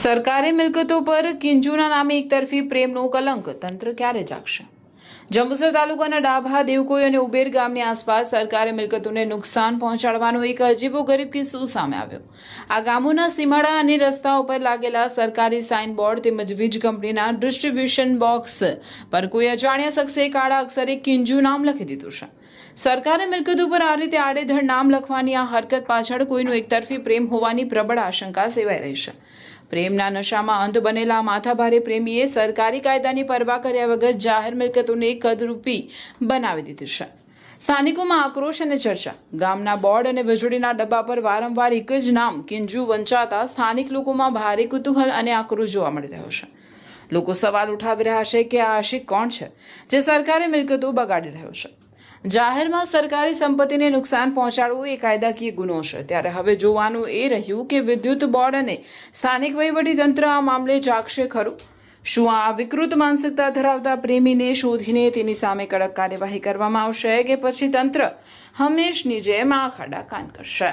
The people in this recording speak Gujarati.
સરકારી મિલકતો પર કિંજુના નામે એકતરફી પ્રેમનો કલંક તંત્ર ક્યારે જાગશે? જંબુસર તાલુકાના ડાભા, દેવકોઈ અને ઉબેર ગામની આસપાસ સરકારી મિલકતોને નુકસાન પહોંચાડવાનો એક અજીબોગરીબ કિસ્સો સામે આવ્યો. આ ગામોના સીમાડા અને રસ્તાઓ પર લાગેલા સરકારી સાઇનબોર્ડ તેમજ વીજ કંપનીના ડિસ્ટ્રીબ્યુશન બોક્સ પર કોઈ અજાણ્યા શખ્સે કાળા અક્ષરે કિંજુ નામ લખી દીધું છે. સરકારી મિલકતો પર આ રીતે આડેધડ નામ લખવાની આ હરકત પાછળ કોઈનો એકતરફી પ્રેમ હોવાની પ્રબળ આશંકા સેવાઈ રહી છે. પ્રેમના નશામાં અંધ બનેલા માથાભારે પ્રેમીએ સરકારી કાયદાની પરવા કર્યા વગર જાહેર મિલકતોને કદરૂપી બનાવી દીધી છે. સ્થાનિકોમાં આક્રોશ અને ચર્ચા. ગામના બોર્ડ અને વીજળીના ડબ્બા પર વારંવાર એક જ નામ કિંજુ વંચાતા સ્થાનિક લોકોમાં ભારે કુતૂહલ અને આક્રોશ જોવા મળી રહ્યો છે. લોકો સવાલ ઉઠાવી રહ્યા છે કે આ આશિક કોણ છે જે સરકારી મિલકતો બગાડી રહ્યો છે? જાહેરમાં સરકારી સંપત્તિને નુકસાન પહોંચાડવું એ કાયદાકીય ગુનો છે. ત્યારે હવે જોવાનું એ રહ્યું કે વિદ્યુત બોર્ડ અને સ્થાનિક વહીવટીતંત્ર આ મામલે જાગશે ખરું? શું આ વિકૃત માનસિકતા ધરાવતા પ્રેમીને શોધીને તેની સામે કડક કાર્યવાહી કરવામાં આવશે કે પછી તંત્ર હંમેશની જેમ આંખ આડા કાન કરશે?